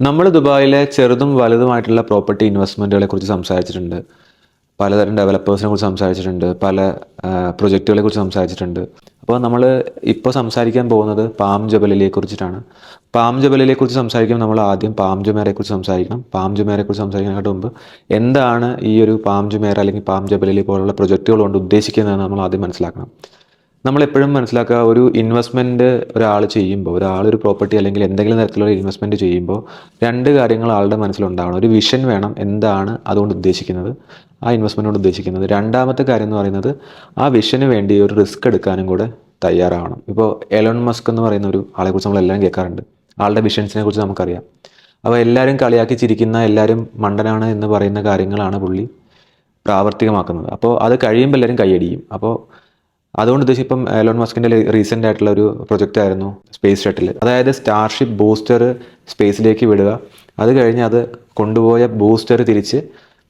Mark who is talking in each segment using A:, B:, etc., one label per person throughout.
A: നമ്മൾ ദുബായിലെ ചെറുതും വലുതുമായിട്ടുള്ള പ്രോപ്പർട്ടി ഇൻവെസ്റ്റ്മെൻറ്റുകളെ കുറിച്ച് സംസാരിച്ചിട്ടുണ്ട്. പലതരം ഡെവലപ്പേഴ്സിനെ കുറിച്ച് സംസാരിച്ചിട്ടുണ്ട്. പല പ്രൊജക്റ്റുകളെ കുറിച്ച് സംസാരിച്ചിട്ടുണ്ട്. അപ്പോൾ നമ്മൾ ഇപ്പോൾ സംസാരിക്കാൻ പോകുന്നത് പാം ജബലിനെ കുറിച്ചിട്ടാണ്. പാം ജബലിനെ കുറിച്ച് സംസാരിക്കുമ്പോൾ നമ്മൾ ആദ്യം പാം ജുമേറയെ കുറിച്ച് സംസാരിക്കണം. പാം ജുമേറയെ കുറിച്ച് സംസാരിക്കുന്നതിന് മുമ്പ് എന്താണ് ഈ ഒരു പാം ജുമേറ അല്ലെങ്കിൽ പാം ജബലിനെ പോലുള്ള പ്രൊജക്റ്റുകൾ കൊണ്ട് ഉദ്ദേശിക്കുന്നതെന്ന് നമ്മൾ ആദ്യം മനസ്സിലാക്കണം. നമ്മളെപ്പോഴും മനസ്സിലാക്കുക, ഒരു ഇൻവെസ്റ്റ്മെൻറ്റ് ഒരാൾ ചെയ്യുമ്പോൾ, ഒരാളൊരു പ്രോപ്പർട്ടി അല്ലെങ്കിൽ എന്തെങ്കിലും തരത്തിലുള്ള ഇൻവെസ്റ്റ്മെൻറ്റ് ചെയ്യുമ്പോൾ രണ്ട് കാര്യങ്ങൾ ആളുടെ മനസ്സിലുണ്ടാവണം. ഒരു വിഷൻ വേണം, എന്താണ് അതുകൊണ്ട് ഉദ്ദേശിക്കുന്നത്, ആ ഇൻവെസ്റ്റ്മെൻറ്റ് കൊണ്ട് ഉദ്ദേശിക്കുന്നത്. രണ്ടാമത്തെ കാര്യം എന്ന് പറയുന്നത് ആ വിഷന് വേണ്ടി ഒരു റിസ്ക് എടുക്കാനും കൂടെ തയ്യാറാവണം. ഇപ്പോൾ എലോൺ മസ്ക് എന്ന് പറയുന്ന ഒരു ആളെക്കുറിച്ച് നമ്മളെല്ലാം കേൾക്കാറുണ്ട്. ആളുടെ വിഷൻസിനെ കുറിച്ച് നമുക്കറിയാം. അപ്പോൾ എല്ലാവരും കളിയാക്കി ചിരിക്കുന്ന, എല്ലാവരും മണ്ടനാണ് എന്ന് പറയുന്ന കാര്യങ്ങളാണ് പുള്ളി പ്രാവർത്തികമാക്കുന്നത്. അപ്പോൾ അത് കഴിയുമ്പോൾ എല്ലാവരും കൈയടിക്കും. അപ്പോൾ അതുകൊണ്ട് ഉദ്ദേശിച്ച് ഇപ്പം എലോൺ മസ്കിൻ്റെ റീസെൻ്റ് ആയിട്ടുള്ള ഒരു പ്രൊജക്റ്റ് ആയിരുന്നു സ്പേസ് ഷട്ടിൽ. അതായത് സ്റ്റാർഷിപ്പ് ബൂസ്റ്റർ സ്പേസിലേക്ക് വിടുക, അത് കഴിഞ്ഞ് അത് കൊണ്ടുപോയ ബൂസ്റ്റർ തിരിച്ച്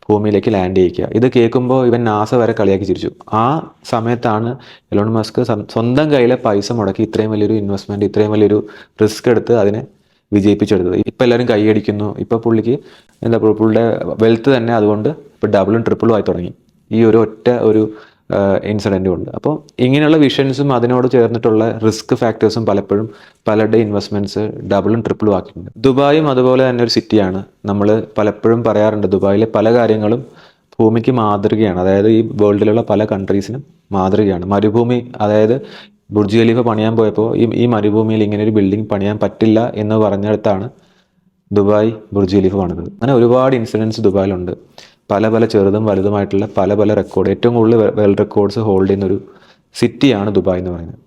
A: ഭൂമിയിലേക്ക് ലാൻഡ് ചെയ്യിക്കുക. ഇത് കേൾക്കുമ്പോൾ ഇവൻ നാസ വരെ കളിയാക്കി ചിരിച്ചു. ആ സമയത്താണ് എലോൺ മസ്ക് സ്വന്തം കയ്യിലെ പൈസ മുടക്കി ഇത്രയും വലിയൊരു ഇൻവെസ്റ്റ്മെൻറ്റ്, ഇത്രയും വലിയൊരു റിസ്ക് എടുത്ത് അതിനെ വിജയിപ്പിച്ചെടുത്തത്. ഇപ്പം എല്ലാവരും കൈയടിക്കുന്നു. ഇപ്പോൾ പുള്ളിക്ക് പുള്ളിയുടെ വെൽത്ത് തന്നെ അതുകൊണ്ട് ഇപ്പോൾ ഡബിളും ട്രിപ്പിളും ആയി തുടങ്ങി ഈ ഒരു ഒറ്റ ഒരു ഇൻസിഡൻറ്റും ഉണ്ട്. അപ്പോൾ ഇങ്ങനെയുള്ള വിഷൻസും അതിനോട് ചേർന്നിട്ടുള്ള റിസ്ക് ഫാക്ടേഴ്സും പലപ്പോഴും പലരുടെ ഇൻവെസ്റ്റ്മെൻറ്റ്സ് ഡബിളും ട്രിപ്പിളും ആക്കിയിട്ടുണ്ട്. ദുബായും അതുപോലെ തന്നെ ഒരു സിറ്റിയാണ്. നമ്മൾ പലപ്പോഴും പറയാറുണ്ട്, ദുബായിലെ പല കാര്യങ്ങളും ഭൂമിക്ക് മാതൃകയാണ്. അതായത് ഈ വേൾഡിലുള്ള പല കൺട്രീസിനും മാതൃകയാണ്. മരുഭൂമി, അതായത് ബുർജ് ഖലീഫ പണിയാൻ പോയപ്പോൾ ഈ മരുഭൂമിയിൽ ഇങ്ങനെ ഒരു ബിൽഡിംഗ് പണിയാൻ പറ്റില്ല എന്ന് പറഞ്ഞിടത്താണ് ദുബായ് ബുർജ് ഖലീഫ പണിതത്. അങ്ങനെ ഒരുപാട് ഇൻസിഡൻസ് ദുബായിലുണ്ട്. പല പല ചെറുതും വലുതുമായിട്ടുള്ള പല പല റെക്കോർഡ്, ഏറ്റവും കൂടുതൽ വേൾഡ് റെക്കോർഡ്സ് ഹോൾഡ് ചെയ്യുന്നൊരു സിറ്റിയാണ് ദുബായ് എന്ന് പറയുന്നത്.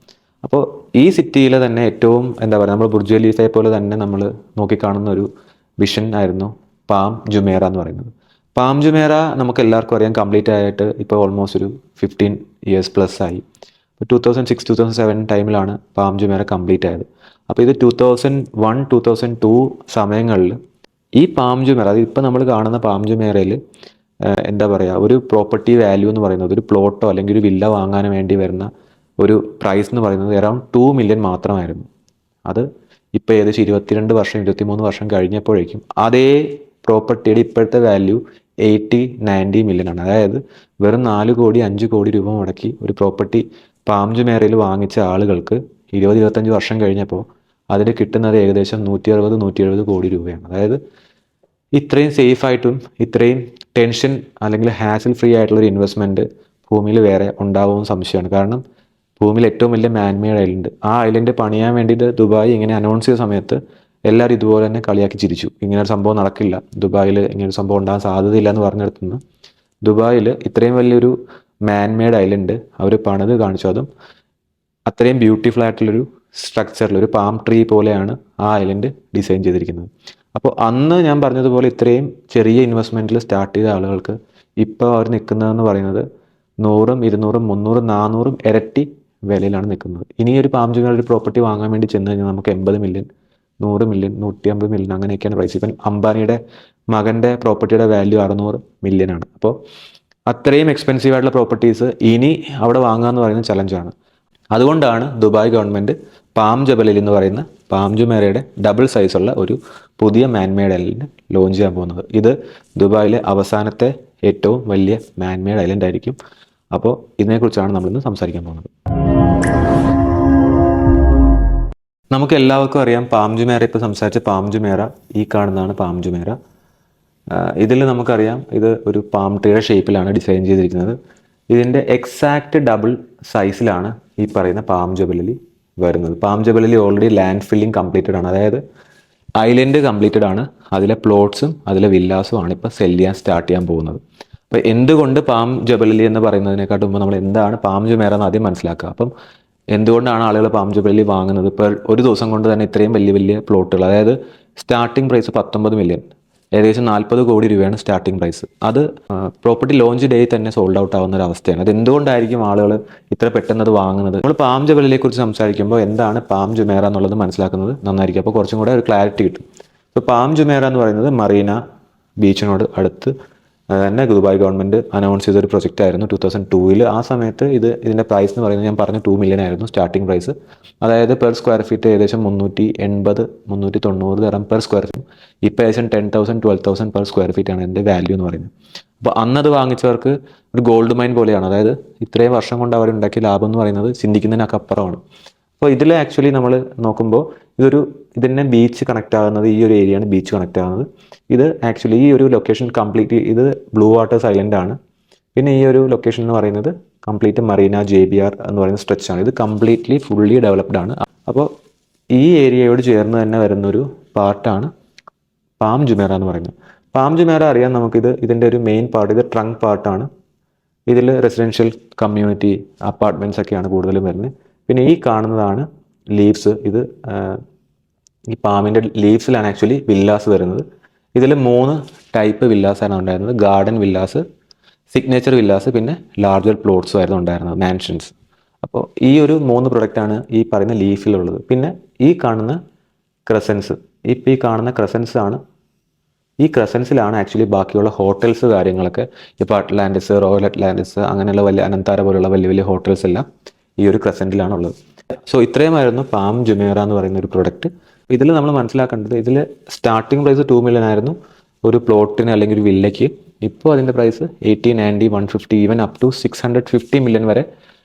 A: അപ്പോൾ ഈ സിറ്റിയിലെ തന്നെ ഏറ്റവും നമ്മൾ ബുർജ് ഖലീഫയെ പോലെ തന്നെ നമ്മൾ നോക്കിക്കാണുന്ന ഒരു വിഷൻ ആയിരുന്നു പാം ജുമേറ എന്ന് പറയുന്നത്. പാം ജുമേറ നമുക്ക് എല്ലാവർക്കും അറിയാം, കംപ്ലീറ്റ് ആയിട്ട് ഇപ്പോൾ ഓൾമോസ്റ്റ് ഒരു 15 years പ്ലസ് ആയി. 2006-2007 ടൈമിലാണ് പാം ജുമേറ കംപ്ലീറ്റ് ആയത്. അപ്പോൾ ഇത് 2001-2002 സമയങ്ങളിൽ ഈ പാം ജുമേറ, അത് ഇപ്പോൾ നമ്മൾ കാണുന്ന പാം ജുമേറയിൽ ഒരു പ്രോപ്പർട്ടി വാല്യൂ എന്ന് പറയുന്നത്, ഒരു പ്ലോട്ടോ അല്ലെങ്കിൽ ഒരു വില്ല വാങ്ങാൻ വേണ്ടി വരുന്ന ഒരു പ്രൈസ് എന്ന് പറയുന്നത് അറൗണ്ട് 2 million മാത്രമായിരുന്നു. അത് ഇപ്പോൾ ഏകദേശം 22-23 വർഷം കഴിഞ്ഞപ്പോഴേക്കും അതേ പ്രോപ്പർട്ടിയുടെ ഇപ്പോഴത്തെ വാല്യൂ 80-90 million ആണ്. അതായത് വെറും 4 കോടി 5 കോടി രൂപ മുടക്കി ഒരു പ്രോപ്പർട്ടി പാം ജുമേറയിൽ വാങ്ങിച്ച ആളുകൾക്ക് 20-25 വർഷം കഴിഞ്ഞപ്പോൾ അതിന് കിട്ടുന്നത് ഏകദേശം 160-170 കോടി രൂപയാണ്. അതായത് ഇത്രയും സേഫായിട്ടും ഇത്രയും ടെൻഷൻ അല്ലെങ്കിൽ ഹാസിൽ ഫ്രീ ആയിട്ടുള്ളൊരു ഇൻവെസ്റ്റ്മെൻറ്റ് ഭൂമിയിൽ വേറെ ഉണ്ടാവുമെന്ന് സംശയമാണ്. കാരണം ഭൂമിയിൽ ഏറ്റവും വലിയ മാൻമെയ്ഡ് ഐലൻഡ്, ആ ഐലൻഡ് പണിയാൻ വേണ്ടിയിട്ട് ദുബായ് ഇങ്ങനെ അനൗൺസ് ചെയ്ത സമയത്ത് എല്ലാവരും ഇതുപോലെ തന്നെ കളിയാക്കി ചിരിച്ചു. ഇങ്ങനൊരു സംഭവം നടക്കില്ല, ദുബായിൽ ഇങ്ങനൊരു സംഭവം ഉണ്ടാകാൻ സാധ്യതയില്ല എന്ന് പറഞ്ഞെടുത്തുനിന്ന് ദുബായിൽ ഇത്രയും വലിയൊരു മാൻമെയ്ഡ് ഐലൻഡ് അവർ പണിത് കാണിച്ചു. അതും അത്രയും ബ്യൂട്ടിഫുൾ ആയിട്ടുള്ളൊരു സ്ട്രക്ചറിൽ ഒരു പാം ട്രീ പോലെയാണ് ആ ഐലൻഡ് ഡിസൈൻ ചെയ്തിരിക്കുന്നത്. അപ്പോൾ അന്ന് ഞാൻ പറഞ്ഞതുപോലെ ഇത്രയും ചെറിയ ഇൻവെസ്റ്റ്മെൻറ്റിൽ സ്റ്റാർട്ട് ചെയ്ത ആളുകൾക്ക് ഇപ്പോൾ അവർ നിൽക്കുന്നതെന്ന് പറയുന്നത് 100, 200, 300, 400 ഇരട്ടി വിലയിലാണ് നിൽക്കുന്നത്. ഇനി ഒരു പാം ജുമേറ ഒരു പ്രോപ്പർട്ടി വാങ്ങാൻ വേണ്ടി ചെന്ന് കഴിഞ്ഞാൽ നമുക്ക് 80 million, 100 million, 150 million അങ്ങനെയൊക്കെയാണ് പ്രൈസ്. ഇപ്പം അംബാനിയുടെ മകൻ്റെ പ്രോപ്പർട്ടിയുടെ വാല്യൂ 600 million ആണ്. അപ്പോൾ അത്രയും എക്സ്പെൻസീവ് ആയിട്ടുള്ള പ്രോപ്പർട്ടീസ് ഇനി അവിടെ വാങ്ങുക എന്ന് പറയുന്നത് ചലഞ്ചാണ്. അതുകൊണ്ടാണ് ദുബായ് ഗവൺമെൻറ് പാം ജബലിൽ എന്ന് പറയുന്ന പാം ജുമേറയുടെ ഡബിൾ സൈസുള്ള ഒരു പുതിയ മാൻമെയ്ഡ് ഐലൻഡ് ലോഞ്ച് ചെയ്യാൻ പോകുന്നത്. ഇത് ദുബായിലെ അവസാനത്തെ ഏറ്റവും വലിയ മാൻമെയ്ഡ് ഐലൻഡ് ആയിരിക്കും. അപ്പോൾ ഇതിനെക്കുറിച്ചാണ് നമ്മളിന്ന് സംസാരിക്കാൻ പോകുന്നത്. നമുക്ക് എല്ലാവർക്കും അറിയാം, പാം ജുമേറ, ഇപ്പോൾ സംസാരിച്ച പാം ജുമേറ ഈ കാണുന്നതാണ് പാം ജുമേറ. ഇതിൽ നമുക്കറിയാം ഇത് ഒരു പാം ട്രീയുടെ ഷേപ്പിലാണ് ഡിസൈൻ ചെയ്തിരിക്കുന്നത്. ഇതിൻ്റെ എക്സാക്റ്റ് ഡബിൾ സൈസിലാണ് ഈ പറയുന്ന പാം ജബലിൽ വരുന്നത്. Palm ജബലിൽ already land filling completed ആണ്. അതായത് ഐലൻഡ് കംപ്ലീറ്റഡ് ആണ്, അതിലെ പ്ലോട്ട്സും അതിലെ വില്ലാസും ആണ് ഇപ്പോൾ സെല് ചെയ്യാൻ സ്റ്റാർട്ട് ചെയ്യാൻ പോകുന്നത്. അപ്പോൾ എന്തുകൊണ്ട് പാം ജബലി എന്ന് പറയുന്നതിനെക്കാട്ടും മുമ്പ് നമ്മൾ എന്താണ് പാം ജുമേറ എന്ന് ആദ്യം മനസ്സിലാക്കുക. അപ്പം എന്തുകൊണ്ടാണ് ആളുകൾ പാം ജബലി വാങ്ങുന്നത്? ഇപ്പോൾ ഒരു ദിവസം കൊണ്ട് തന്നെ ഇത്രയും വലിയ വലിയ പ്ലോട്ടുകൾ, അതായത് സ്റ്റാർട്ടിംഗ് പ്രൈസ് 19 million, ഏകദേശം 40 കോടി രൂപയാണ് സ്റ്റാർട്ടിംഗ് പ്രൈസ്. അത് പ്രോപ്പർട്ടി ലോഞ്ച് ഡേ തന്നെ സോൾഡ് ഔട്ട് ആവുന്ന ഒരു അവസ്ഥയാണ്. അത് എന്തുകൊണ്ടായിരിക്കും ആളുകൾ ഇത്ര പെട്ടെന്ന് അത് വാങ്ങുന്നത്? നമ്മൾ പാം ജബലിനെ കുറിച്ച് സംസാരിക്കുമ്പോൾ എന്താണ് പാം ജുമേറ എന്നുള്ളത് മനസ്സിലാക്കുന്നത് നന്നായിരിക്കും. അപ്പോൾ കുറച്ചും കൂടെ ഒരു ക്ലാരിറ്റി കിട്ടും. ഇപ്പോൾ പാം ജുമേറ എന്ന് പറയുന്നത് മറീന ബീച്ചിനോട് അടുത്ത് തന്നെ ദുബായ് ഗവൺമെൻറ് അനൗൺസ് ചെയ്തൊരു പ്രൊജക്റ്റ് ആയിരുന്നു 2002. ആ സമയത്ത് ഇതിൻ്റെ പ്രൈസ് എന്ന് പറയുന്നത് ഞാൻ പറഞ്ഞ 2 മില്യൺ ആയിരുന്നു സ്റ്റാർട്ടിംഗ് പ്രൈസ്. അതായത് പെർ സ്ക്വയർ ഫീറ്റ് ഏകദേശം 380-390 തരം പെർ സ്ക്വയർ ഫീറ്റ്. ഇപ്പോൾ ഏകദേശം 10,000-12,000 പെർ സ്ക്വയർ ഫീറ്റ് ആണ് എൻ്റെ വാല്യൂ എന്ന് പറയുന്നത്. അപ്പോൾ അന്നത് വാങ്ങിച്ചവർക്ക് ഒരു ഗോൾഡ് മൈൻ പോലെയാണ്. അതായത് ഇത്രയും വർഷം കൊണ്ട് അവരുണ്ടാക്കിയ ലാഭം എന്ന് പറയുന്നത് ചിന്തിക്കുന്നതിനൊക്കെ അപ്പുറമാണ്. അപ്പോൾ ഇതിൽ ആക്ച്വലി നമ്മൾ നോക്കുമ്പോൾ ഇതിനെ ബീച്ച് കണക്ട് ആകുന്നത്, ഈ ഒരു ഏരിയയാണ് ബീച്ച് കണക്ട് ആകുന്നത്. ഇത് ആക്ച്വലി ഈ ഒരു ലൊക്കേഷൻ കംപ്ലീറ്റ് ഇത് ബ്ലൂ വാട്ടേഴ്സ് ഐലൻഡ് ആണ്. പിന്നെ ഈ ഒരു ലൊക്കേഷൻ എന്ന് പറയുന്നത് കംപ്ലീറ്റ് മറീന JBR എന്ന് പറയുന്ന സ്ട്രെച്ച് ആണ്. ഇത് കംപ്ലീറ്റ്ലി ഫുള്ളി ഡെവലപ്ഡ് ആണ്. അപ്പോൾ ഈ ഏരിയയോട് ചേർന്ന് തന്നെ വരുന്നൊരു പാർട്ടാണ് പാം ജുമേറ എന്ന് പറയുന്നത്. പാം ജുമേറ അറിയാം ഇതിൻ്റെ ഒരു മെയിൻ പാർട്ട്, ഇത് ട്രങ്ക് പാർട്ടാണ്. ഇതിൽ റെസിഡൻഷ്യൽ കമ്മ്യൂണിറ്റി അപ്പാർട്ട്മെൻറ്റ്സ് ഒക്കെയാണ് കൂടുതലും വരുന്നത്. പിന്നെ ഈ കാണുന്നതാണ് ലീവ്സ്. ഈ പാമിൻ്റെ ലീവ്സിലാണ് ആക്ച്വലി വില്ലാസ് വരുന്നത്. ഇതിൽ 3 ടൈപ്പ് വില്ലാസാണ് ഉണ്ടായിരുന്നത്. ഗാർഡൻ വില്ലാസ്, സിഗ്നേച്ചർ വില്ലാസ്, പിന്നെ ലാർജർ പ്ലോട്ട്സും ആയിരുന്നു ഉണ്ടായിരുന്നത്, മാൻഷൻസ്. അപ്പോൾ ഈ ഒരു 3 പ്രൊഡക്റ്റാണ് ഈ പറയുന്ന ലീഫിലുള്ളത്. പിന്നെ ഈ കാണുന്ന ക്രസൻസ്, ഈ കാണുന്ന ക്രസൻസ് ആണ്, ഈ ക്രസൻസിലാണ് ആക്ച്വലി ബാക്കിയുള്ള ഹോട്ടൽസ് കാര്യങ്ങളൊക്കെ. ഇപ്പോൾ അറ്റ്ലാന്റിസ്, റോയൽ അറ്റ്ലാന്റിസ്, അങ്ങനെയുള്ള വലിയ അനന്താര പോലുള്ള വലിയ വലിയ ഹോട്ടൽസ് എല്ലാം ഈ ഒരു ക്രസൻറ്റിലാണുള്ളത്. സോ ഇത്രയുമായിരുന്നു പാം ജുമേറ എന്ന് പറയുന്ന ഒരു പ്രൊഡക്റ്റ്. ഇതിൽ നമ്മൾ മനസ്സിലാക്കേണ്ടത്, ഇതിൽ സ്റ്റാർട്ടിംഗ് പ്രൈസ് 2 മില്യൺ ആയിരുന്നു ഒരു പ്ലോട്ടിന് അല്ലെങ്കിൽ ഒരു വില്ലയ്ക്ക്. ഇപ്പോൾ അതിൻ്റെ price 80, 90, 150, even up to 650 million വരെ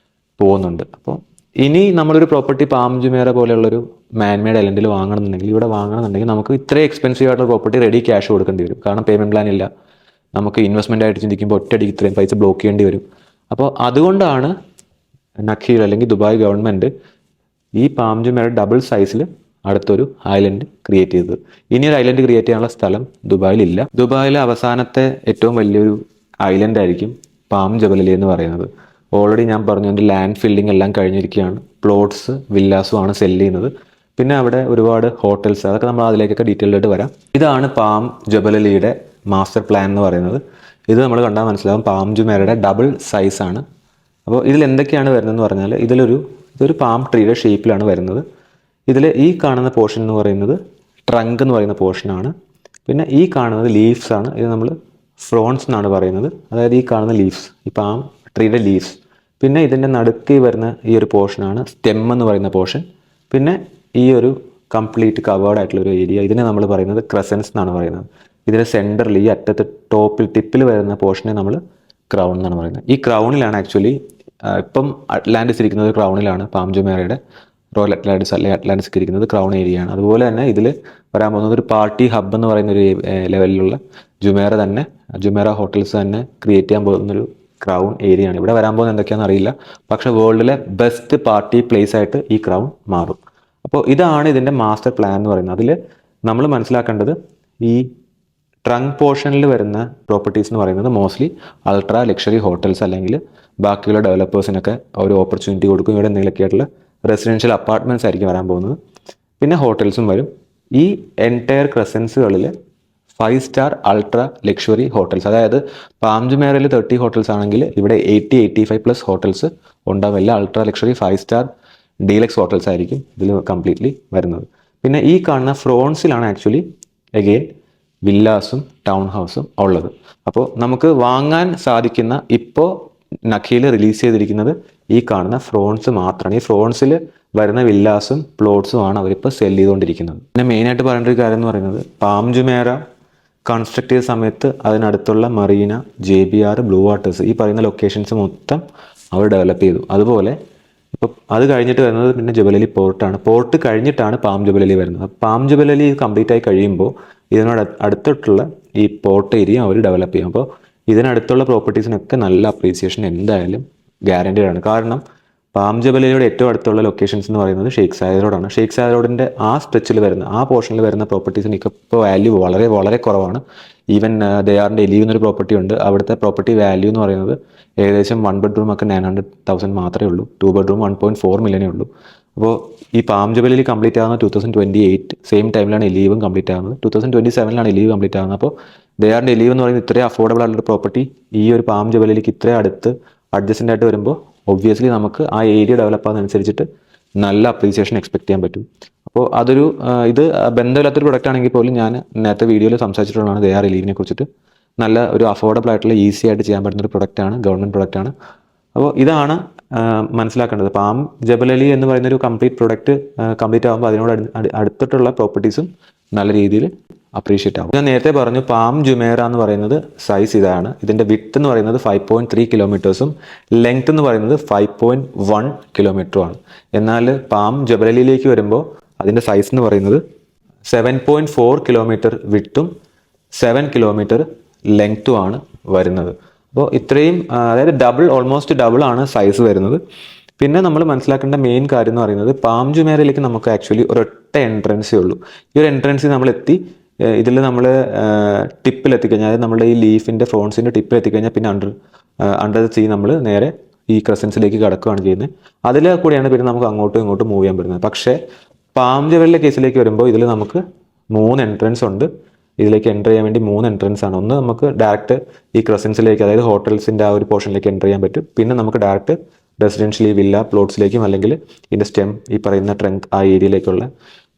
A: പോകുന്നുണ്ട്. അപ്പോൾ ഇനി നമ്മളൊരു പ്രോപ്പർട്ടി പാം ജുമേറ പോലെയുള്ളൊരു മാൻമെയ്ഡ് ഐലൻഡിൽ വാങ്ങണമെന്നുണ്ടെങ്കിൽ, ഇവിടെ വാങ്ങണമെന്നുണ്ടെങ്കിൽ നമുക്ക് ഇത്രയും എക്സ്പെൻസീവ് ആയിട്ടുള്ള പ്രോപ്പർട്ടി റെഡി ക്യാഷ് കൊടുക്കേണ്ടി വരും. കാരണം പേയ്മെൻറ്റ് പ്ലാൻ ഇല്ല. നമുക്ക് ഇൻവെസ്റ്റ്മെൻ്റ് ആയിട്ട് ചിന്തിക്കുമ്പോൾ ഒറ്റയടിക്ക് ഇത്രയും പൈസ ബ്ലോക്ക് ചെയ്യേണ്ടി വരും. അപ്പോൾ അതുകൊണ്ടാണ് നഖീൽ അല്ലെങ്കിൽ ദുബായ് ഗവൺമെൻറ് ഈ പാം ജുമേറ ഡബിൾ സൈസിൽ അടുത്തൊരു ഐലൻഡ് ക്രിയേറ്റ് ചെയ്തത്. ഇനിയൊരു ഐലൻഡ് ക്രിയേറ്റ് ചെയ്യാനുള്ള സ്ഥലം ദുബായിലില്ല. ദുബായിലെ അവസാനത്തെ ഏറ്റവും വലിയൊരു ഐലൻഡ് ആയിരിക്കും പാം ജബലലി എന്ന് പറയുന്നത്. ഓൾറെഡി ഞാൻ പറഞ്ഞു, അതിൻ്റെ ലാൻഡ് ഫില്ലിംഗ് എല്ലാം കഴിഞ്ഞിരിക്കുകയാണ്. പ്ലോട്ട്സ്, വില്ലാസും ആണ് സെല് ചെയ്യുന്നത്. പിന്നെ അവിടെ ഒരുപാട് ഹോട്ടൽസ്, അതൊക്കെ നമ്മൾ അതിലേക്കൊക്കെ ഡീറ്റെയിൽഡ് ആയിട്ട് വരാം. ഇതാണ് പാം ജബലലിയുടെ മാസ്റ്റർ പ്ലാൻ എന്ന് പറയുന്നത്. ഇത് നമ്മൾ കണ്ടാൽ മനസ്സിലാവും പാം ജുമേറയുടെ ഡബിൾ സൈസാണ്. അപ്പോൾ ഇതിൽ എന്തൊക്കെയാണ് വരുന്നതെന്ന് പറഞ്ഞാൽ, ഇതൊരു പാം ട്രീയുടെ ഷേപ്പിലാണ് വരുന്നത്. ഇതിൽ ഈ കാണുന്ന പോർഷൻ എന്ന് പറയുന്നത് ട്രങ്ക് എന്ന് പറയുന്ന പോർഷനാണ്. പിന്നെ ഈ കാണുന്നത് ലീവ്സ് ആണ്. ഇത് നമ്മൾ ഫ്രോൺസ് എന്നാണ് പറയുന്നത്. അതായത് ഈ കാണുന്ന ലീവ്സ്, ഈ പാം ട്രീയുടെ ലീവ്സ്. പിന്നെ ഇതിൻ്റെ നടുക്ക് വരുന്ന ഈ ഒരു പോർഷനാണ് സ്റ്റെം എന്ന് പറയുന്ന പോർഷൻ. പിന്നെ ഈ ഒരു കംപ്ലീറ്റ് കവേർഡ് ആയിട്ടുള്ള ഒരു ഏരിയ, ഇതിനെ നമ്മൾ പറയുന്നത് ക്രസൻസ് എന്നാണ് പറയുന്നത്. ഇതിൻ്റെ സെൻറ്ററിൽ ഈ അറ്റത്ത് ടിപ്പിൽ വരുന്ന പോർഷനെ നമ്മൾ ക്രൗൺ എന്നാണ് പറയുന്നത്. ഈ ക്രൗണിലാണ് ആക്ച്വലി ഇപ്പം അറ്റ്ലാന്റിസ് ഇരിക്കുന്നത് ക്രൗണിലാണ്. പാം ജുമേറയുടെ റോയൽ അറ്റ്ലാന്റിസ് അല്ലെങ്കിൽ അറ്റ്ലാന്റിസ് ഇരിക്കുന്നത് ക്രൗൺ ഏരിയയാണ്. അതുപോലെ തന്നെ ഇതിൽ വരാൻ പോകുന്നത് ഒരു പാർട്ടി ഹബ്ബ് എന്ന് പറയുന്ന ഒരു ലെവലിലുള്ള ജുമേറ ഹോട്ടൽസ് തന്നെ ക്രിയേറ്റ് ചെയ്യാൻ പോകുന്നൊരു ക്രൗൺ ഏരിയയാണ്. ഇവിടെ വരാൻ പോകുന്നത് എന്തൊക്കെയാണെന്ന് അറിയില്ല, പക്ഷേ വേൾഡിലെ ബെസ്റ്റ് പാർട്ടി പ്ലേസ് ആയിട്ട് ഈ ക്രൗൺ മാറും. അപ്പോൾ ഇതാണ് ഇതിൻ്റെ മാസ്റ്റർ പ്ലാൻ എന്ന് പറയുന്നത്. അതിൽ നമ്മൾ മനസ്സിലാക്കേണ്ടത്, ഈ ട്രങ്ക് പോർഷനിൽ വരുന്ന പ്രോപ്പർട്ടീസ് എന്ന് പറയുന്നത് മോസ്റ്റ്ലി അൾട്രാ ലക്ഷറി ഹോട്ടൽസ് അല്ലെങ്കിൽ ബാക്കിയുള്ള ഡെവലപ്പേഴ്സിനൊക്കെ ഒരു ഓപ്പർച്യൂണിറ്റി കൊടുക്കും. ഇവിടെ എന്തെങ്കിലുമൊക്കെ ആയിട്ടുള്ള റെസിഡൻഷ്യൽ അപ്പാർട്ട്മെൻറ്റ്സ് ആയിരിക്കും വരാൻ പോകുന്നത്. പിന്നെ ഹോട്ടൽസും വരും. ഈ എൻറ്റയർ ക്രസൻസുകളിൽ 5 സ്റ്റാർ അൾട്രാ ലക്ഷറി ഹോട്ടൽസ്, അതായത് പാം ജുമേറയിൽ 30 ഹോട്ടൽസ് ആണെങ്കിൽ ഇവിടെ 80-85+ ഹോട്ടൽസ് ഉണ്ടാവും. എല്ലാം ultra luxury 5 star deluxe hotels ആയിരിക്കും ഇതിൽ കംപ്ലീറ്റ്ലി വരുന്നത്. പിന്നെ ഈ കാണുന്ന ഫ്രോൺസിലാണ് ആക്ച്വലി അഗെയിൻ വില്ലാസും ടൗൺ ഹൗസും ഉള്ളത്. അപ്പോൾ നമുക്ക് വാങ്ങാൻ സാധിക്കുന്ന, ഇപ്പോൾ നഖീൽ റിലീസ് ചെയ്തിരിക്കുന്നത് ഈ കാണുന്ന ഫ്രോൺസ് മാത്രമാണ്. ഈ ഫ്രോൺസിൽ വരുന്ന വില്ലാസും പ്ലോട്ട്സും ആണ് അവരിപ്പോൾ സെല് ചെയ്തുകൊണ്ടിരിക്കുന്നത്. പിന്നെ മെയിനായിട്ട് പറയേണ്ട ഒരു കാര്യം എന്ന് പറയുന്നത്, പാം ജുമേറ കൺസ്ട്രക്ട് ചെയ്ത സമയത്ത് അതിനടുത്തുള്ള മറീന, JBR, ബ്ലൂ വാട്ടേഴ്സ്, ഈ പറയുന്ന ലൊക്കേഷൻസ് മൊത്തം അവർ ഡെവലപ്പ് ചെയ്തു. അതുപോലെ ഇപ്പോൾ അത് കഴിഞ്ഞിട്ട് വരുന്നത് പിന്നെ ജബലലി പോർട്ടാണ്. പോർട്ട് കഴിഞ്ഞിട്ടാണ് പാം ജബലലി വരുന്നത്. പാം ജബലലി കംപ്ലീറ്റ് ആയി കഴിയുമ്പോൾ ഇതിനോട് അടുത്തിട്ടുള്ള ഈ പോർട്ട് ഏരിയ അവർ ഡെവലപ്പ് ചെയ്യും. അപ്പോൾ ഇതിനടുത്തുള്ള പ്രോപ്പർട്ടീസിനൊക്കെ നല്ല അപ്രീസിയേഷൻ എന്തായാലും ഗ്യാരൻറ്റീഡ് ആണ്. കാരണം പാം ജബലലിയുടെ ഏറ്റവും അടുത്തുള്ള ലൊക്കേഷൻസ് എന്ന് പറയുന്നത് ഷെയ്ഖ് സായദ് റോഡാണ്. ഷെയ്ഖ് സായദ് റോഡിൻ്റെ ആ സ്ട്രെച്ചിൽ വരുന്ന, ആ പോർഷനിൽ വരുന്ന പ്രോപ്പർട്ടീസിന് ഇപ്പോൾ വാല്യൂ വളരെ വളരെ കുറവാണ്. ഈവൻ ദയാറിൻ്റെ എലീവ് എന്നൊരു പ്രോപ്പർട്ടി ഉണ്ട്. അവിടുത്തെ പ്രോപ്പർട്ടി വാല്യൂ എന്ന് പറയുന്നത് ഏകദേശം 1 ബെഡ്റൂം ഒക്കെ 900,000 മാത്രമേ ഉള്ളൂ. 2 ബെഡ്റൂം 1.4 മില്യനേ ഉള്ളൂ. അപ്പോൾ ഈ പാം ജബലലി കംപ്ലീറ്റ് ആകുന്നത് 2028, സെയിം ടൈമിലാണ് എലീവും കംപ്ലീറ്റ് ആകുന്നത്. 2027 എലീവ് കംപ്ലീറ്റ് ആകുന്നത്. അപ്പോൾ ദയാറിൻ്റെ എലീവ് എന്ന് പറയുന്നത് ഇത്രയും അഫോർഡബിൾ ആയിട്ടുള്ള പ്രോപ്പർട്ടി ഈ ഒരു പാം ജബലലിക്ക് ഇത്രയും അടുത്ത് അഡ്ജസ്റ്റൻ്റ് ആയിട്ട് വരുമ്പോൾ ഒബ്വിയസ്ലി നമുക്ക് ആ ഏരിയ ഡെവലപ്പ് ആകുന്നതനുസരിച്ചിട്ട് നല്ല അപ്രീസിയേഷൻ എക്സ്പെക്ട് ചെയ്യാൻ പറ്റും. അപ്പോൾ ഇത് ബന്ധമില്ലാത്തൊരു പ്രൊഡക്റ്റ് ആണെങ്കിൽ പോലും ഞാൻ നേരത്തെ വീഡിയോയിൽ സംസാരിച്ചിട്ടുള്ളതാണ് ദയാർ എലീവിനെ കുറിച്ചിട്ട്. നല്ല ഒരു അഫോർഡബിൾ ആയിട്ടുള്ള ഈസി ആയിട്ട് ചെയ്യാൻ പറ്റുന്ന ഒരു പ്രൊഡക്റ്റാണ്, ഗവൺമെൻറ് പ്രൊഡക്റ്റാണ്. അപ്പോൾ ഇതാണ് മനസ്സിലാക്കേണ്ടത്. പാം ജബൽ അലി എന്ന് പറയുന്ന ഒരു കംപ്ലീറ്റ് പ്രൊഡക്റ്റ് കംപ്ലീറ്റ് ആകുമ്പോൾ അതിനോട് അടുത്തിട്ടുള്ള പ്രോപ്പർട്ടീസും നല്ല രീതിയിൽ അപ്രീഷിയേറ്റ് ആകും. ഞാൻ നേരത്തെ പറഞ്ഞു പാം ജുമേറ എന്ന് പറയുന്നത് സൈസ് ഇതാണ്. ഇതിൻ്റെ വിഡ്ത്ത് എന്ന് പറയുന്നത് 5.3 കിലോമീറ്റേഴ്സും ലെങ്ത് എന്ന് പറയുന്നത് 5.1 കിലോമീറ്ററുമാണ്. എന്നാൽ പാം ജബൽ അലിയിലേക്ക് വരുമ്പോൾ അതിൻ്റെ സൈസ് എന്ന് പറയുന്നത് 7.4 കിലോമീറ്റർ വിഡ്ത്തും 7 കിലോമീറ്റർ ലെങ്ത്തുമാണ് വരുന്നത്. അപ്പോൾ ഇത്രയും അതായത് ഓൾമോസ്റ്റ് ഡബിൾ ആണ് സൈസ് വരുന്നത്. പിന്നെ നമ്മൾ മനസ്സിലാക്കേണ്ട മെയിൻ കാര്യം എന്ന് പറയുന്നത് പാം ജുമേറയിലേക്ക് നമുക്ക് ആക്ച്വലി ഒരൊറ്റ എൻട്രൻസേ ഉള്ളൂ. ഈ ഒരു എൻട്രൻസിൽ നമ്മൾ എത്തി ഇതിൽ നമ്മൾ ടിപ്പിൽ എത്തിക്കഴിഞ്ഞാൽ, അതായത് നമ്മുടെ ഈ ലീഫിൻ്റെ ഫ്രോൺസിൻ്റെ ടിപ്പിൽ എത്തിക്കഴിഞ്ഞാൽ പിന്നെ അണ്ടർ ദ സീ നമ്മൾ നേരെ ഈ ക്രസൻസിലേക്ക് കടക്കുകയാണ് ചെയ്യുന്നത്. അതിൽ കൂടെയാണ് പിന്നെ നമുക്ക് അങ്ങോട്ടും ഇങ്ങോട്ടും മൂവ് ചെയ്യാൻ പറ്റുന്നത്. പക്ഷേ പാം ജബലിൻ്റെ കേസിലേക്ക് വരുമ്പോൾ ഇതിൽ നമുക്ക് 3 എൻട്രൻസ് ഉണ്ട്. ഇതിലേക്ക് എൻ്റർ ചെയ്യാൻ വേണ്ടി 3 എൻട്രൻസ് ആണ്. ഒന്ന് നമുക്ക് ഡയറക്റ്റ് ഈ ക്രസൻസിലേക്ക്, അതായത് ഹോട്ടൽസിൻ്റെ ആ ഒരു പോർഷനിലേക്ക് എൻ്റർ ചെയ്യാൻ പറ്റും. പിന്നെ നമുക്ക് ഡയറക്റ്റ് റെസിഡൻഷ്യലി വില്ല പ്ലോട്ട്സിലേക്കും അല്ലെങ്കിൽ ഇതിൻ്റെ സ്റ്റെം ഈ പറയുന്ന ട്രങ്ക് ആ ഏരിയയിലേക്കുള്ള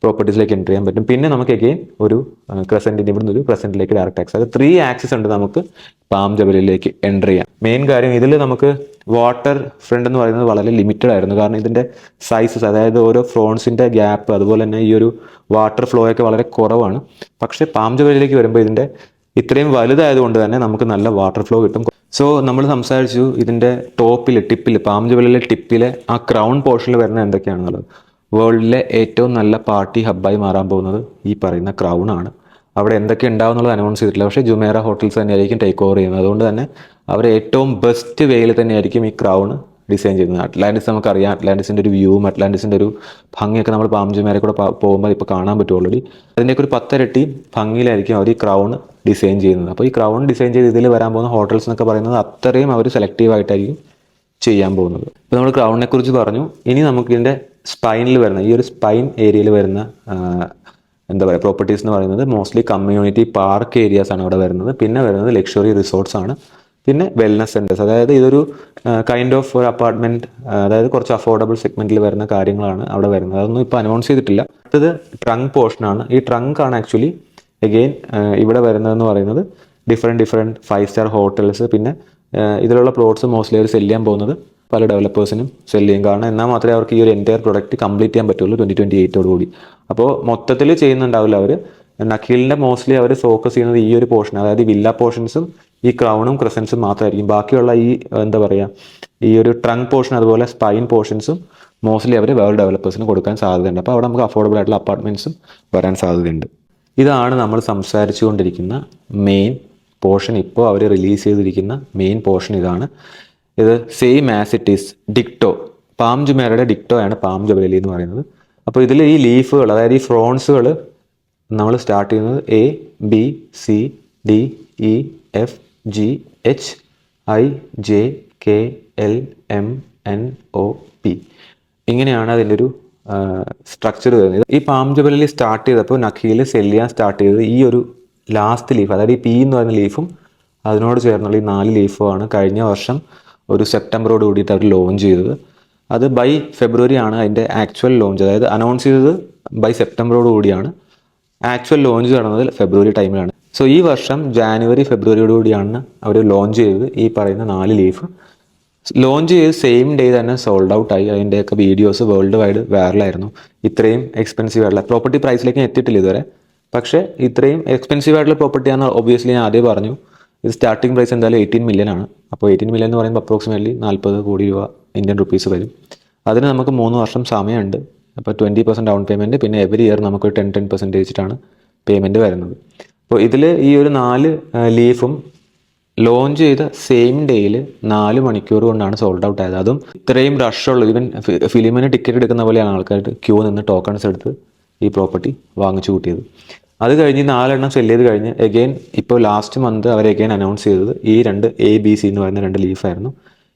A: പ്രോപ്പർട്ടീസിലേക്ക് എൻ്റർ ചെയ്യാൻ പറ്റും. പിന്നെ നമുക്ക് എഗെയിൻ ഒരു ക്രസൻറ്റിൻ്റെ ഇവിടുന്ന് ഒരു ക്രസൻറ്റിലേക്ക് ഡയറക്റ്റ് ആക്സസ്, അത് 3 ആക്സസ് ഉണ്ട് നമുക്ക് പാം ജബലിലേക്ക് എൻ്റർ ചെയ്യാം. മെയിൻ കാര്യം ഇതിൽ നമുക്ക് വാട്ടർ ഫ്രണ്ട് എന്ന് പറയുന്നത് വളരെ ലിമിറ്റഡ് ആയിരുന്നു. കാരണം ഇതിൻ്റെ സൈസസ്, അതായത് ഓരോ ഫ്രോൺസിൻ്റെ ഗ്യാപ്പ്, അതുപോലെ തന്നെ ഈ ഒരു വാട്ടർ ഫ്ലോ ഒക്കെ വളരെ കുറവാണ്. പക്ഷേ പാം ജബലിലേക്ക് വരുമ്പോൾ ഇതിൻ്റെ ഇത്രയും വലുതായതുകൊണ്ട് തന്നെ നമുക്ക് നല്ല വാട്ടർ ഫ്ലോ കിട്ടും. സോ നമ്മൾ സംസാരിച്ചു ഇതിൻ്റെ ടിപ്പിൽ പാം ജബലിലെ ടിപ്പിലെ ആ ക്രൗൺ പോർഷനിൽ വരുന്ന എന്തൊക്കെയാണെന്നുള്ളത്. വേൾഡിലെ ഏറ്റവും നല്ല പാർട്ടി ഹബ്ബായി മാറാൻ പോകുന്നത് ഈ പറയുന്ന ക്രൗൺ ആണ്. അവിടെ എന്തൊക്കെ ഉണ്ടാവും എന്നുള്ളത് അനൗൺസ് ചെയ്തിട്ടില്ല. പക്ഷേ ജുമേറ ഹോട്ടൽസ് തന്നെയായിരിക്കും ടേക്ക് ഓവർ ചെയ്യുന്നത്. അതുകൊണ്ട് തന്നെ അവർ ഏറ്റവും ബെസ്റ്റ് വേയിൽ തന്നെയായിരിക്കും ഈ ക്രൗൺ ഡിസൈൻ ചെയ്യുന്നത്. അറ്റ്ലാന്റിസ് നമുക്കറിയാം, അറ്റ്ലാന്റിസിൻ്റെ ഒരു വ്യൂവും അറ്റ്ലാന്റിസിൻ്റെ ഒരു ഭംഗിയൊക്കെ നമ്മൾ പാം ജുമേറയിൽ കൂടെ പോകുമ്പോൾ ഇപ്പോൾ കാണാൻ പറ്റും ഓൾറെഡി. അതിൻ്റെയൊക്കെ ഒരു 10 ഇരട്ടി ഭംഗിയിലായിരിക്കും അവർ ഈ ക്രൗൺ ഡിസൈൻ ചെയ്യുന്നത്. അപ്പോൾ ഈ ക്രൗൺ ഡിസൈൻ ചെയ്ത് ഇതിൽ വരാൻ പോകുന്ന ഹോട്ടൽസ് എന്നൊക്കെ പറയുന്നത് അത്രയും അവർ സെലക്റ്റീവായിട്ടായിരിക്കും ചെയ്യാൻ പോകുന്നത്. ഇപ്പോൾ നമ്മൾ ക്രൗണിനെ കുറിച്ച് പറഞ്ഞു. ഇനി നമുക്ക് ഇതിൻ്റെ സ്പൈനിൽ വരുന്ന ഈ ഒരു സ്പൈൻ ഏരിയയിൽ വരുന്ന എന്താ പറയുക പ്രോപ്പർട്ടീസ് എന്ന് പറയുന്നത് മോസ്റ്റ്ലി കമ്മ്യൂണിറ്റി പാർക്ക് ഏരിയാസ് ആണ് അവിടെ വരുന്നത്. പിന്നെ വരുന്നത് ലക്ഷറി റിസോർട്ട്സ് ആണ്. പിന്നെ വെൽനസ് സെൻറ്റേഴ്സ്, അതായത് ഇതൊരു കൈൻഡ് ഓഫ് ഒരു അപ്പാർട്ട്മെൻറ്റ്, അതായത് കുറച്ച് അഫോർഡബിൾ സെഗ്മെൻറ്റിൽ വരുന്ന കാര്യങ്ങളാണ് അവിടെ വരുന്നത്. അതൊന്നും ഇപ്പോൾ അനൗൺസ് ചെയ്തിട്ടില്ല. അടുത്തത് ട്രങ്ക് പോർഷനാണ്. ഈ ട്രങ്ക് ആണ് ആക്ച്വലി എഗെയിൻ ഇവിടെ വരുന്നതെന്ന് പറയുന്നത് ഡിഫറെൻറ്റ് 5 സ്റ്റാർ ഹോട്ടൽസ്. പിന്നെ ഇതിലുള്ള പ്ലോട്ട്സ് മോസ്റ്റ്ലി അവർ സെല് ചെയ്യാൻ പോകുന്നത് പല ഡെവലപ്പേഴ്സിനും സെല് ചെയ്യും. കാരണം എന്നാൽ മാത്രമേ അവർക്ക് ഈ ഒരു എൻറ്റയർ പ്രൊഡക്റ്റ് കംപ്ലീറ്റ് ചെയ്യാൻ പറ്റുള്ളൂ 2028 കൂടി. അപ്പോൾ മൊത്തത്തിൽ ചെയ്യുന്നുണ്ടാവില്ല അവർ. നഖീലിൻ്റെ മോസ്റ്റ്ലി അവർ ഫോക്കസ് ചെയ്യുന്നത് ഈ ഒരു പോർഷൻ, അതായത് വില്ല പോർഷൻസും ഈ ക്രൗണും ക്രസൻസും മാത്രമായിരിക്കും. ബാക്കിയുള്ള ഈ എന്താ പറയുക ഈ ഒരു ട്രങ്ക് പോർഷൻ അതുപോലെ സ്പൈൻ പോർഷൻസും മോസ്റ്റ്ലി അവർ വേറെ ഡെവലപ്പേഴ്സിന് കൊടുക്കാൻ സാധ്യതയുണ്ട്. അപ്പോൾ അവിടെ നമുക്ക് അഫോർഡബിൾ ആയിട്ടുള്ള അപ്പാർട്ട്മെൻറ്റ്സും വരാൻ സാധ്യതയുണ്ട്. ഇതാണ് നമ്മൾ സംസാരിച്ചു കൊണ്ടിരിക്കുന്ന മെയിൻ പോർഷൻ. ഇപ്പോൾ അവർ റിലീസ് ചെയ്തിരിക്കുന്ന മെയിൻ പോർഷൻ ഇതാണ്. ഇത് സെയിം ആസ് ഇറ്റ് ഈസ് ഡിക്ടോ, പാം ജുമേറയുടെ ഡിക്ടോയാണ് പാം ജബൽ അലി എന്ന് പറയുന്നത്. അപ്പോൾ ഇതിൽ ഈ ലീഫുകൾ, അതായത് ഈ ഫ്രോൺസുകൾ നമ്മൾ സ്റ്റാർട്ട് ചെയ്യുന്നത് A B C D E F G H I J K L M N O P ഇങ്ങനെയാണ് അതിൻ്റെ ഒരു സ്ട്രക്ചർ വരുന്നത്. ഈ പാം ജബൽ അലി സ്റ്റാർട്ട് ചെയ്തപ്പോൾ നഖീൽ സെല് ചെയ്യാൻ സ്റ്റാർട്ട് ചെയ്തത് ഈ ഒരു ലാസ്റ്റ് ലീഫ്, അതായത് ഈ P എന്ന് പറയുന്ന ലീഫും അതിനോട് ചേർന്നുള്ള ഈ 4 ലീഫുമാണ് കഴിഞ്ഞ വർഷം ഒരു സെപ്റ്റംബറോട് കൂടിയിട്ട് അവർ ലോഞ്ച് ചെയ്തത്. അത് ബൈ ഫെബ്രുവരി ആണ് അതിൻ്റെ ആക്ച്വൽ ലോഞ്ച്, അതായത് അനൗൺസ് ചെയ്തത് ബൈ സെപ്റ്റംബറോട് കൂടിയാണ്. ആക്ച്വൽ ലോഞ്ച് നടന്നത് ഫെബ്രുവരി ടൈമിലാണ്. സോ ഈ വർഷം ജാനുവരി ഫെബ്രുവരിയോട് കൂടിയാണ് അവർ ലോഞ്ച് ചെയ്തത് ഈ പറയുന്ന 4 ലീഫ്. ലോഞ്ച് ചെയ്ത് സെയിം ഡേ തന്നെ സോൾഡ് ഔട്ട് ആയി. അതിൻ്റെയൊക്കെ വീഡിയോസ് വേൾഡ് വൈഡ് വൈറലായിരുന്നു. ഇത്രയും എക്സ്പെൻസീവ് ആയിട്ടുള്ള പ്രോപ്പർട്ടി പ്രൈസിലേക്ക് എത്തിയിട്ടില്ല ഇതുവരെ. പക്ഷേ ഇത്രയും എക്സ്പെൻസീവ് ആയിട്ടുള്ള പ്രോപ്പർട്ടിയാണ് ഒബ്വിയസ്ലി ഞാൻ ആദ്യം പറഞ്ഞു. ഇത് സ്റ്റാർട്ടിംഗ് പ്രൈസ് എന്തായാലും 18 മില്യൺ ആണ്. അപ്പോൾ 18 മില്യൺ എന്ന് പറയുമ്പോൾ അപ്രോക്സിമേറ്റ്ലി 40 കോടി രൂപ ഇന്ത്യൻ റുപ്പീസ് വരും. അതിന് നമുക്ക് 3 വർഷം സമയമുണ്ട്. അപ്പോൾ 20% ഡൗൺ പേയ്മെൻറ്റ്, പിന്നെ എവറി ഇയർ നമുക്ക് 10% വെച്ചിട്ടാണ് പേയ്മെൻറ്റ് വരുന്നത്. അപ്പോൾ ഇതിൽ ഈ ഒരു 4 ലീഫും ലോഞ്ച് ചെയ്ത സെയിം ഡേയിൽ 4 മണിക്കൂർ കൊണ്ടാണ് സോൾഡ് ഔട്ട് ആയത്. അതും ഇത്രയും റഷുള്ളൂ. ഈവൻ ഫിലിമിന് ടിക്കറ്റ് എടുക്കുന്ന പോലെയാണ് ആൾക്കാർ ക്യൂ നിന്ന് ടോക്കൺസ് എടുത്ത് ഈ പ്രോപ്പർട്ടി വാങ്ങിച്ചു കൂട്ടിയത്. അത് കഴിഞ്ഞ് 4 എണ്ണം സെല് ചെയ്ത് കഴിഞ്ഞ് എഗെയിൻ ഇപ്പോൾ ലാസ്റ്റ് മന്ത് അവർ എഗെയിൻ അനൗൺസ് ചെയ്തത് ഈ 2 A B C എന്ന് പറയുന്ന 2 ലീഫായിരുന്നു.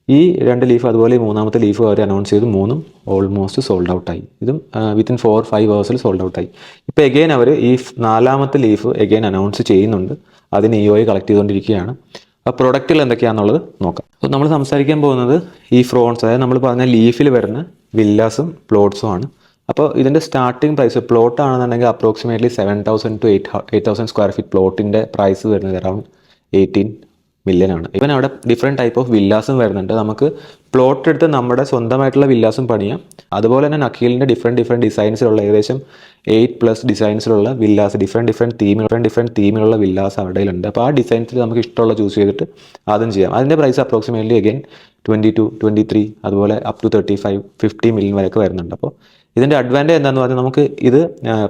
A: ഈ 2 ലീഫ് അതുപോലെ ഈ 3ാമത്തെ ലീഫ് അവർ അനൗൺസ് ചെയ്ത് 3ഉം ഓൾമോസ്റ്റ് സോൾഡ് ഔട്ടായി. ഇതും വിത്തിൻ 4-5 ഹവേഴ്സിൽ സോൾഡ് ഔട്ടായി. ഇപ്പോൾ എഗെയിൻ അവർ ഈ 4ാമത്തെ ലീഫ് എഗെയിൻ അനൗൺസ് ചെയ്യുന്നുണ്ട്. അതിന് EOI കളക്ട് ചെയ്തുകൊണ്ടിരിക്കുകയാണ്. അപ്പോൾ പ്രൊഡക്റ്റുകൾ എന്തൊക്കെയാണെന്നുള്ളത് നോക്കാം. അപ്പോൾ നമ്മൾ സംസാരിക്കാൻ പോകുന്നത് ഈ ഫ്രോൺസ്, അതായത് നമ്മൾ പറഞ്ഞ ലീഫിൽ വരുന്ന വില്ലാസും പ്ലോട്ട്സും ആണ്. അപ്പോൾ ഇതിൻ്റെ സ്റ്റാർട്ടിംഗ് പ്രൈസ് പ്ലോട്ട് ആണെന്നുണ്ടെങ്കിൽ അപ്രോക്സിമേറ്റ്ലി 7,000 to 8,000 സ്ക്വയർ ഫീറ്റ് പ്ലോട്ടിൻ്റെ പ്രൈസ് വരുന്നത് അറൗണ്ട് 18 million ആണ്. ഇവൻ അവിടെ ഡിഫറെൻറ്റ് ടൈപ്പ് ഓഫ് വില്ലാസും വരുന്നുണ്ട്. നമുക്ക് പ്ലോട്ട് എടുത്ത് നമ്മുടെ സ്വന്തമായിട്ടുള്ള വില്ലാസും പണിയാം. അതുപോലെ തന്നെ നഖീലിൻ്റെ ഡിഫറെൻറ്റ് ഡിസൈൻസിലുള്ള ഏകദേശം 8+ ഡിസൈൻസിലുള്ള വില്ലാസ്, ഡിഫറെൻറ്റ് തീമിലുള്ള വില്ലാസ് അവിടെയുണ്ട്. അപ്പോൾ ആ ഡിസൈൻസിൽ നമുക്ക് ഇഷ്ടമുള്ള ചൂസ് ചെയ്തിട്ട് അതും ചെയ്യാം. അതിൻ്റെ പ്രൈസ് അപ്രോക്സിമേറ്റ്ലി അഗൈൻ 22, 23 അതുപോലെ അപ് ടു 35, 50 million വരെയൊക്കെ വരുന്നുണ്ട്. അപ്പോൾ ഇതിൻ്റെ അഡ്വാൻറ്റേജ് എന്താണെന്ന് പറഞ്ഞാൽ നമുക്ക് ഇത്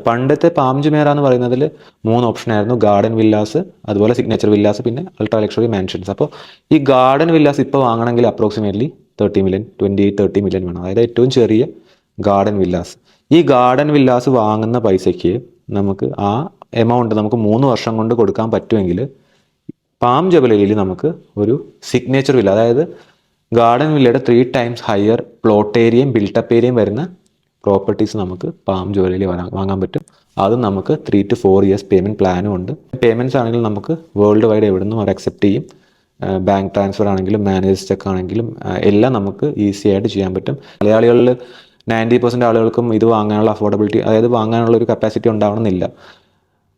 A: പണ്ടത്തെ പാം ജുമേറ എന്ന് പറയുന്നതിൽ 3 ഓപ്ഷനായിരുന്നു: ഗാർഡൻ വില്ലാസ്, അതുപോലെ സിഗ്നേച്ചർ വില്ലാസ്, പിന്നെ അൾട്രാ ലക്ഷറി മാൻഷൻസ്. അപ്പോൾ ഈ ഗാർഡൻ വില്ലാസ് ഇപ്പോൾ വാങ്ങണമെങ്കിൽ അപ്രോക്സിമേറ്റ്ലി 30 million, 28-30 million വേണം. അതായത് ഏറ്റവും ചെറിയ ഗാർഡൻ വില്ലാസ്. ഈ ഗാർഡൻ വില്ലാസ് വാങ്ങുന്ന പൈസയ്ക്ക് നമുക്ക് ആ എമൗണ്ട് നമുക്ക് 3 വർഷം കൊണ്ട് കൊടുക്കാൻ പറ്റുമെങ്കിൽ പാം ജബലലിയിൽ നമുക്ക് ഒരു സിഗ്നേച്ചർ വില്ല, അതായത് ഗാർഡൻ വില്ലയുടെ 3 times ഹയർ പ്ലോട്ട് ഏരിയയും ബിൽട്ടപ്പ് ഏരിയയും വരുന്ന പ്രോപ്പർട്ടീസ് നമുക്ക് പാം ജുവലറിയിൽ വാങ്ങാൻ പറ്റും. അതും നമുക്ക് 3 to 4 years പേയ്മെൻറ്റ് പ്ലാനും ഉണ്ട്. പേയ്മെൻറ്റ്സ് ആണെങ്കിൽ നമുക്ക് വേൾഡ് വൈഡ് എവിടെ നിന്നും അവർ അക്സെപ്റ്റ് ചെയ്യും. ബാങ്ക് ട്രാൻസ്ഫർ ആണെങ്കിലും മാനേജ് ചെക്ക് ആണെങ്കിലും എല്ലാം നമുക്ക് ഈസി ആയിട്ട് ചെയ്യാൻ പറ്റും. മലയാളികളിൽ 90% ആളുകൾക്കും ഇത് വാങ്ങാനുള്ള അഫോർഡബിലിറ്റി, അതായത് വാങ്ങാനുള്ള ഒരു കപ്പാസിറ്റി ഉണ്ടാവണമെന്നില്ല.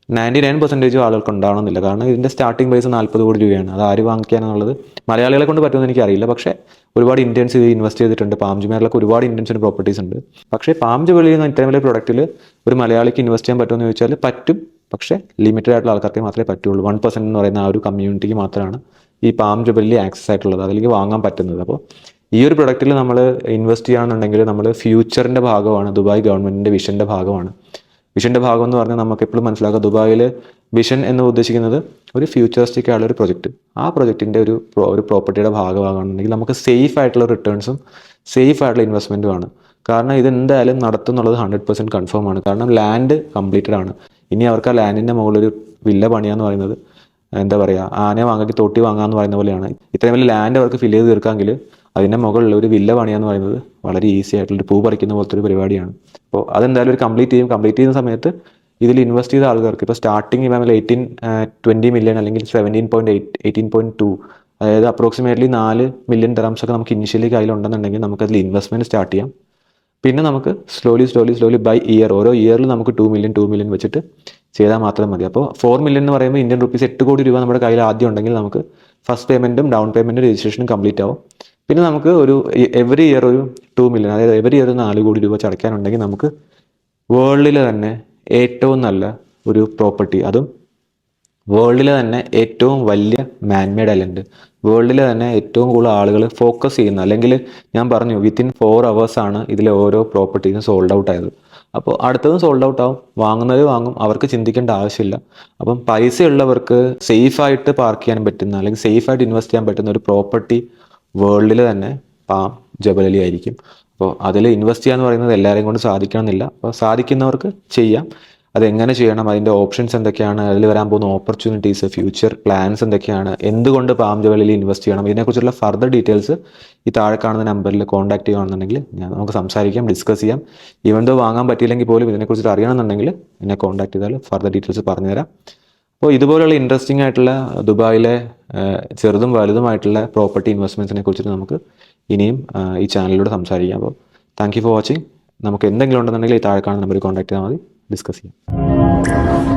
A: 99% ആളുകൾക്ക് ഉണ്ടാവണമെന്നില്ല. കാരണം ഇതിൻ്റെ സ്റ്റാർട്ടിംഗ് പ്രൈസ് 40 കോടി രൂപയാണ്. അത് ആര് വാങ്ങിക്കാനെന്നുള്ളത് മലയാളികളെ കൊണ്ട് പറ്റുമെന്ന് എനിക്കറിയില്ല. പക്ഷേ ഒരുപാട് ഇന്ത്യൻസ് ഇത് ഇൻവെസ്റ്റ് ചെയ്തിട്ടുണ്ട്. പാം ജുമേറിലൊക്കെ ഒരുപാട് ഇന്ത്യൻസിന് പ്രോപ്പർട്ടീസ് ഉണ്ട്. പക്ഷേ പാം ജുവലറി എന്ന ഇത്രയും വലിയ പ്രൊഡക്റ്റിൽ ഒരു മലയാളിക്ക് ഇൻവെസ്റ്റ് ചെയ്യാൻ പറ്റുമെന്ന് ചോദിച്ചാൽ പറ്റും. പക്ഷേ ലിമിറ്റഡ് ആയിട്ടുള്ള ആൾക്കാർക്ക് മാത്രമേ പറ്റുള്ളൂ. 1% എന്ന് പറയുന്ന ആ ഒരു കമ്മ്യൂണിറ്റിക്ക് മാത്രമാണ് ഈ പാം ജുവലറി ആക്സസ് ആയിട്ടുള്ളത്, അതിലേക്ക് വാങ്ങാൻ പറ്റുന്നത്. അപ്പോൾ ഈ ഒരു പ്രൊഡക്റ്റിൽ നമ്മൾ ഇൻവെസ്റ്റ് ചെയ്യുകയാണെന്നുണ്ടെങ്കിൽ നമ്മൾ ഫ്യൂച്ചറിൻ്റെ ഭാഗമാണ്, ദുബായ് ഗവൺമെൻറ്റിൻ്റെ വിഷൻ്റെ ഭാഗമാണ്. വിഷൻ്റെ ഭാഗം എന്ന് പറഞ്ഞാൽ നമുക്ക് എപ്പോഴും മനസ്സിലാക്കുക, ദുബായിൽ വിഷൻ എന്ന് ഉദ്ദേശിക്കുന്നത് ഒരു ഫ്യൂച്ചറിസ്റ്റിക് ആയുള്ള ഒരു പ്രൊജക്റ്റ്. ആ പ്രൊജക്റ്റിൻ്റെ ഒരു പ്രോപ്പർട്ടിയുടെ ഭാഗമാകുന്നുണ്ടെങ്കിൽ നമുക്ക് സേഫ് ആയിട്ടുള്ള റിട്ടേൺസും സേഫ് ആയിട്ടുള്ള ഇൻവെസ്റ്റ്മെൻറ്റും ആണ്. കാരണം ഇതെന്തായാലും നടത്തുന്നുള്ളത് 100% കൺഫേം ആണ്. കാരണം ലാൻഡ് കംപ്ലീറ്റഡ് ആണ്. ഇനി അവർക്ക് ആ ലാൻഡിൻ്റെ മുകളിലൊരു വില്ല പണിയാന്ന് പറയുന്നത് എന്താ പറയുക, ആനയെ വാങ്ങി തൊട്ടി വാങ്ങാന്ന് പറയുന്ന പോലെയാണ്. ഇത്രയും വലിയ ലാൻഡ് അവർക്ക് ഫില്ല് ചെയ്ത് തീർക്കാമെങ്കിൽ അതിൻ്റെ മുകളിൽ ഒരു വില്ല പണിയാന്ന് പറയുന്നത് വളരെ ഈസി ആയിട്ടുള്ളൊരു പൂ പറിക്കുന്ന പോലത്തെ ഒരു പരിപാടിയാണ്. അപ്പോൾ അതെന്തായാലും ഒരു കംപ്ലീറ്റ് ചെയ്യുന്ന സമയത്ത് ഇതിൽ ഇൻവെസ്റ്റ് ചെയ്ത ആൾക്കാർക്ക് ഇപ്പോൾ സ്റ്റാർട്ടിങ് ഇപ്പം 20 million അല്ലെങ്കിൽ 18.2, അതായത് അപ്രോക്സിമേറ്റ്ലി 4 million dirhams ഒക്കെ നമുക്ക് ഇനിഷ്യലി കയ്യിലുണ്ടെന്നുണ്ടെങ്കിൽ നമുക്കതിൽ ഇൻവെസ്റ്റ്മെൻറ്റ് സ്റ്റാർട്ട് ചെയ്യാം. പിന്നെ നമുക്ക് സ്ലോലി ബൈ ഇയർ, ഓരോ ഇയറിൽ നമുക്ക് 2 million വെച്ചിട്ട് ചെയ്താൽ മാത്രം മതി. അപ്പോൾ 4 million എന്ന് പറയുമ്പോൾ ഇന്ത്യൻ റുപ്പീസ് 8 കോടി രൂപ നമ്മുടെ കയ്യിൽ ആദ്യം ഉണ്ടെങ്കിൽ നമുക്ക് ഫസ്റ്റ് പേയ്മെൻറ്റും ഡൗൺ പേയ്മെൻറ്റും രജിസ്ട്രേഷനും കംപ്ലീറ്റ് ആവും. പിന്നെ നമുക്ക് ഒരു എവറി ഇയർ ഒരു 2 million, അതായത് എവറി ഇയർ 4 കോടി രൂപ അടയ്ക്കാനുണ്ടെങ്കിൽ നമുക്ക് വേൾഡിലെ തന്നെ ഏറ്റവും നല്ല ഒരു പ്രോപ്പർട്ടി, അതും വേൾഡിലെ തന്നെ ഏറ്റവും വലിയ മാൻമെയ്ഡ് ഐലൻഡ്, വേൾഡിലെ തന്നെ ഏറ്റവും കൂടുതൽ ആളുകൾ ഫോക്കസ് ചെയ്യുന്ന, അല്ലെങ്കിൽ ഞാൻ പറഞ്ഞു വിത്തിൻ 4 hours ആണ് ഇതിലെ ഓരോ പ്രോപ്പർട്ടീസും സോൾഡ് ഔട്ട് ആയത്. അപ്പോൾ അടുത്തതും സോൾഡ് ഔട്ട് ആവും. വാങ്ങുന്നത് വാങ്ങും, അവർക്ക് ചിന്തിക്കേണ്ട ആവശ്യമില്ല. അപ്പം പൈസ ഉള്ളവർക്ക് സേഫായിട്ട് പാർക്ക് ചെയ്യാൻ പറ്റുന്ന, അല്ലെങ്കിൽ സേഫായിട്ട് ഇൻവെസ്റ്റ് ചെയ്യാൻ പറ്റുന്ന ഒരു പ്രോപ്പർട്ടി വേൾഡിൽ തന്നെ പാം ജബലലി ആയിരിക്കും. അപ്പോൾ അതിൽ ഇൻവെസ്റ്റ് ചെയ്യാന്ന് പറയുന്നത് എല്ലാവരെയും കൊണ്ട് സാധിക്കണമെന്നില്ല. അപ്പോൾ സാധിക്കുന്നവർക്ക് ചെയ്യാം. അതെങ്ങനെ ചെയ്യണം, അതിൻ്റെ ഓപ്ഷൻസ് എന്തൊക്കെയാണ്, അതിൽ വരാൻ പോകുന്ന ഓപ്പർച്യൂണിറ്റീസ്, ഫ്യൂച്ചർ പ്ലാൻസ് എന്തൊക്കെയാണ്, എന്തുകൊണ്ട് പാം ജബലലിൽ ഇൻവെസ്റ്റ് ചെയ്യണം, ഇതിനെക്കുറിച്ചുള്ള ഫർദർ ഡീറ്റെയിൽസ് ഈ താഴെ കാണുന്ന നമ്പറിൽ കോൺടാക്ട് ചെയ്യുകയാണെന്നുണ്ടെങ്കിൽ നമുക്ക് സംസാരിക്കാം, ഡിസ്കസ് ചെയ്യാം. ഈവൻ ദോ വാങ്ങാൻ പറ്റിയില്ലെങ്കിൽ പോലും ഇതിനെക്കുറിച്ച് അറിയണമെന്നുണ്ടെങ്കിൽ എന്നെ കോൺടാക്ട് ചെയ്താൽ ഫർദർ ഡീറ്റെയിൽസ് പറഞ്ഞുതരാം. അപ്പോൾ ഇതുപോലുള്ള ഇൻട്രസ്റ്റിംഗ് ആയിട്ടുള്ള ദുബായിലെ ചെറുതും വലുതുമായിട്ടുള്ള പ്രോപ്പർട്ടി ഇൻവെസ്റ്റ്മെൻറ്റ്സിനെ കുറിച്ചിട്ട് നമുക്ക് ഇനിയും ഈ ചാനലിലൂടെ സംസാരിക്കാം. അപ്പോൾ താങ്ക് യു ഫോർ വാച്ചിങ്. നമുക്ക് എന്തെങ്കിലും ഉണ്ടെന്നുണ്ടെങ്കിൽ ഈ താഴെ കാണുന്ന നമ്പറിൽ കോൺടാക്ട് ചെയ്താൽ മതി, ഡിസ്കസ് ചെയ്യാം.